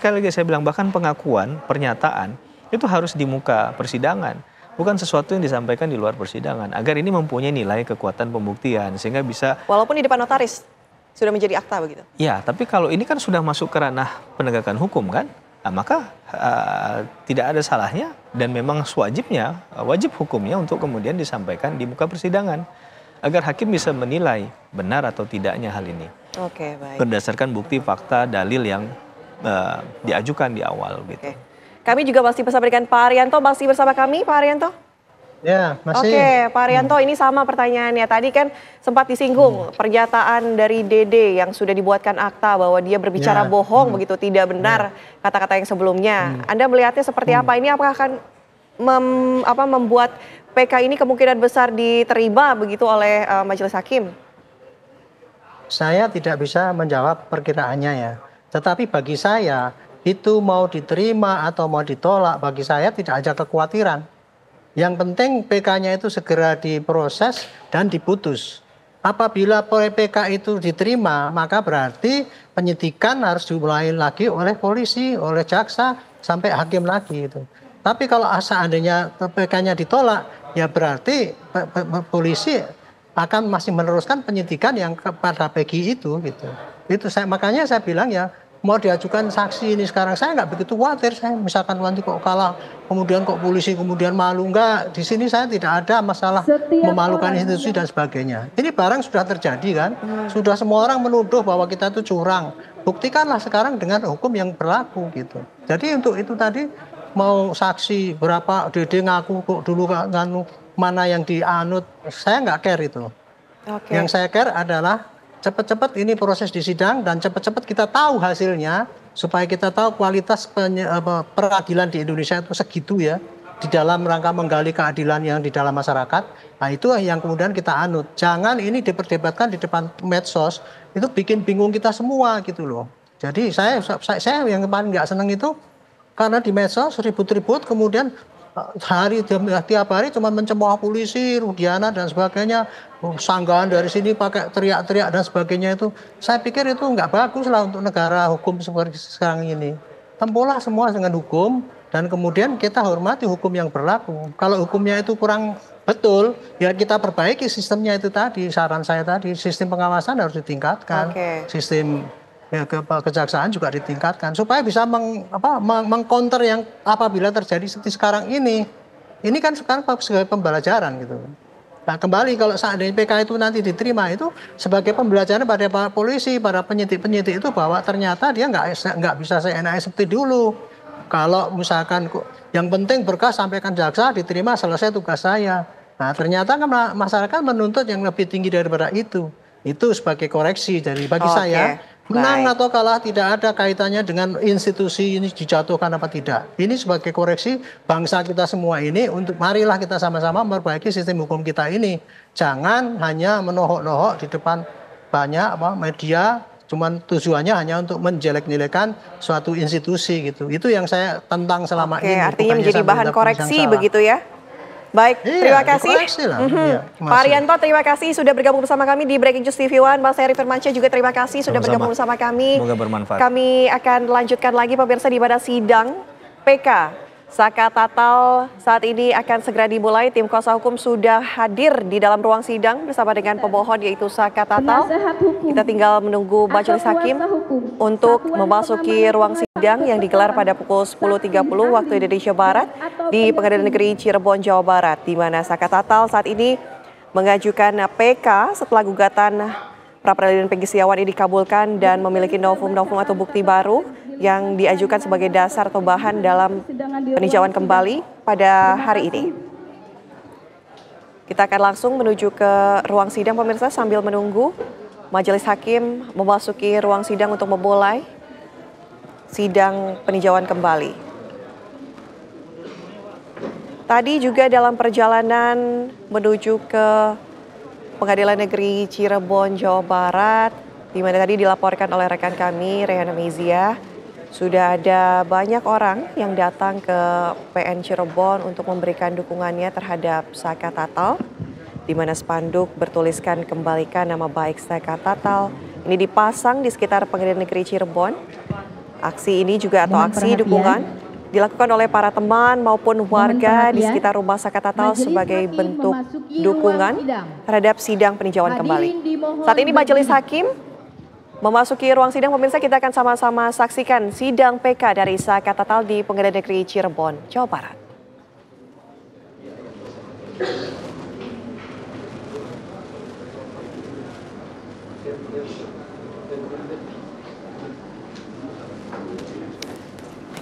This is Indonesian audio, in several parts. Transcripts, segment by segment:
sekali lagi saya bilang, bahkan pengakuan, pernyataan itu harus di muka persidangan, bukan sesuatu yang disampaikan di luar persidangan, agar ini mempunyai nilai kekuatan pembuktian sehingga bisa. Walaupun di depan notaris sudah menjadi akta begitu. Ya, tapi kalau ini kan sudah masuk ke ranah penegakan hukum kan, nah, maka tidak ada salahnya dan memang wajib hukumnya untuk kemudian disampaikan di muka persidangan agar hakim bisa menilai benar atau tidaknya hal ini. Oke, baik. Berdasarkan bukti, fakta, dalil yang diajukan di awal gitu. Oke. Kami juga masih bersama dengan Pak Haryanto, masih bersama kami Pak Haryanto. Ya, masih. Oke, Pak Haryanto, ini sama pertanyaannya. Tadi kan sempat disinggung pernyataan dari Dede yang sudah dibuatkan akta bahwa dia berbicara bohong begitu, tidak benar kata-kata yang sebelumnya. Anda melihatnya seperti apa? Ini apakah akan membuat PK ini kemungkinan besar diterima begitu oleh majelis hakim? Saya tidak bisa menjawab perkiraannya ya. Tetapi bagi saya itu mau diterima atau mau ditolak, bagi saya tidak ada kekhawatiran. Yang penting PK-nya itu segera diproses dan diputus. Apabila PK itu diterima, maka berarti penyidikan harus dimulai lagi oleh polisi, oleh jaksa, sampai hakim lagi itu. Tapi kalau seandainya PK-nya ditolak, ya berarti polisi akan masih meneruskan penyidikan yang kepada Peggy itu gitu. Makanya saya bilang ya, mau diajukan saksi ini sekarang saya nggak begitu khawatir. Saya misalkan nanti kok kalah, kemudian kok polisi kemudian malu, enggak. Di sini saya tidak ada masalah memalukan institusi dan sebagainya. Ini barang sudah terjadi kan, sudah semua orang menuduh bahwa kita itu curang. Buktikanlah sekarang dengan hukum yang berlaku gitu. Jadi untuk itu tadi mau saksi berapa, Dede ngaku kok dulu nganu, mana yang dianut, saya nggak care itu. Yang saya care adalah cepat-cepat ini proses di sidang dan cepat-cepat kita tahu hasilnya supaya kita tahu kualitas peradilan di Indonesia itu segitu ya, di dalam rangka menggali keadilan yang di dalam masyarakat. Nah itu yang kemudian kita anut. Jangan ini diperdebatkan di depan medsos, itu bikin bingung kita semua gitu loh. Jadi saya yang paling nggak seneng itu karena di medsos ribut-ribut kemudian tiap hari cuma mencemooh polisi, Rudiana dan sebagainya, sanggahan dari sini pakai teriak-teriak dan sebagainya itu. Saya pikir itu nggak bagus lah untuk negara hukum seperti sekarang ini. Tempuhlah semua dengan hukum dan kemudian kita hormati hukum yang berlaku. Kalau hukumnya itu kurang betul, ya kita perbaiki sistemnya itu tadi. Saran saya tadi, sistem pengawasan harus ditingkatkan, sistem kejaksaan juga ditingkatkan supaya bisa mengcounter yang apabila terjadi seperti sekarang ini. Ini kan sekarang sebagai pembelajaran gitu. Nah kembali kalau seandainya PK itu nanti diterima itu sebagai pembelajaran pada para polisi, para penyidik itu bahwa ternyata dia nggak bisa seenaknya seperti dulu. Kalau misalkan yang penting berkas sampaikan jaksa diterima selesai tugas saya. Nah ternyata kan masyarakat menuntut yang lebih tinggi daripada itu. Itu sebagai koreksi dari bagi saya. Menang atau kalah tidak ada kaitannya dengan institusi ini dijatuhkan apa tidak. Ini sebagai koreksi bangsa kita semua ini untuk marilah kita sama-sama memperbaiki sistem hukum kita ini. Jangan hanya menohok-nohok di depan banyak media, cuman tujuannya hanya untuk menjelek-jelekan suatu institusi gitu. Itu yang saya tentang selama ini. Artinya menjadi bahan koreksi begitu ya. Baik, terima kasih. Pak Haryanto, terima kasih sudah bergabung bersama kami di Breaking News TV One. Mas Heri Firmansyah juga terima kasih sudah bergabung bersama kami. Semoga bermanfaat. Kami akan lanjutkan lagi pemirsa di pada sidang PK Saka Tatal saat ini akan segera dimulai. Tim kuasa hukum sudah hadir di dalam ruang sidang bersama dengan pemohon yaitu Saka Tatal. Kita tinggal menunggu majelis hakim untuk memasuki ruang sidang yang digelar pada pukul 10.30 waktu Indonesia Barat di Pengadilan Negeri Cirebon, Jawa Barat, di mana Saka Tatal saat ini mengajukan PK setelah gugatan pra-peradilan Peggy Setiawan ini dikabulkan dan memiliki novum atau bukti baru yang diajukan sebagai dasar atau bahan dalam peninjauan kembali pada hari ini. Kita akan langsung menuju ke ruang sidang pemirsa sambil menunggu majelis hakim memasuki ruang sidang untuk memulai sidang peninjauan kembali. Tadi juga dalam perjalanan menuju ke Pengadilan Negeri Cirebon, Jawa Barat, di mana tadi dilaporkan oleh rekan kami, Rehana Mezia, sudah ada banyak orang yang datang ke PN Cirebon untuk memberikan dukungannya terhadap Saka Tatal, di mana spanduk bertuliskan kembalikan nama baik Saka Tatal. Ini dipasang di sekitar Pengadilan Negeri Cirebon Aksi ini juga atau Mohon aksi perhatian. dukungan dilakukan oleh para teman maupun warga di perhatian. sekitar rumah Saka Tatal Majelis sebagai Hakim bentuk memasuki dukungan ruang sidang. terhadap sidang peninjauan Hadirin kembali. dimohon Saat ini Majelis berdiri. Hakim memasuki ruang sidang. Pemirsa, kita akan sama-sama saksikan sidang PK dari Saka Tatal di Pengadilan Negeri Cirebon, Jawa Barat.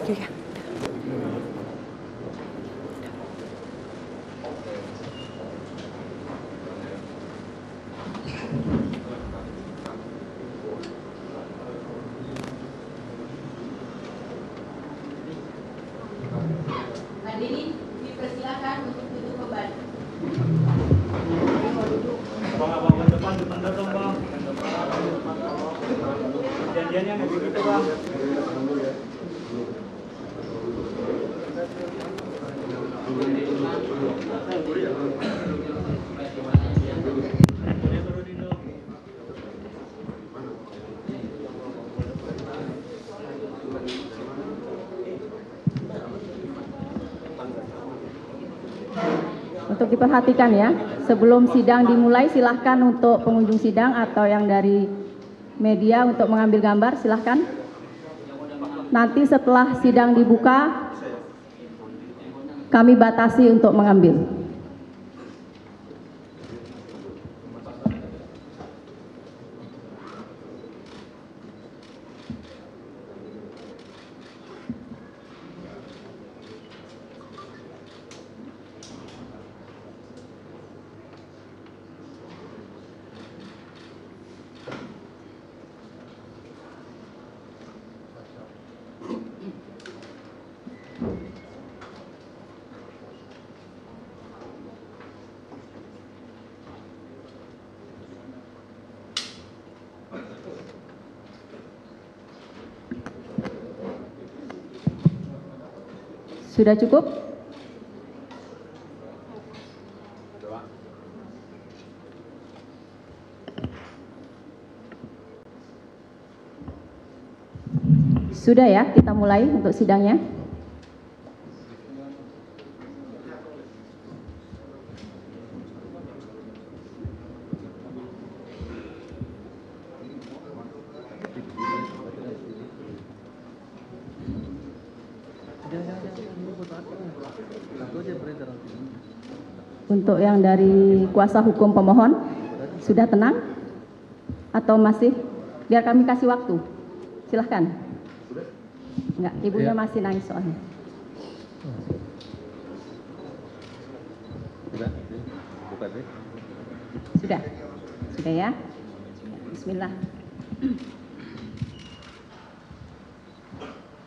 Iya. Hadirin dipersilakan untuk duduk kembali. Abang depan dong bang. Janjiannya nggak begitu bang. Untuk diperhatikan ya, sebelum sidang dimulai silahkan untuk pengunjung sidang atau yang dari media untuk mengambil gambar silahkan. Nanti setelah sidang dibuka, kami batasi untuk mengambil. Sudah cukup? Sudah ya, kita mulai untuk sidangnya. Untuk yang dari kuasa hukum pemohon, sudah tenang? Atau masih? Biar kami kasih waktu. Silahkan. Enggak, ibunya masih nangis soalnya. Sudah? Sudah ya? Bismillah.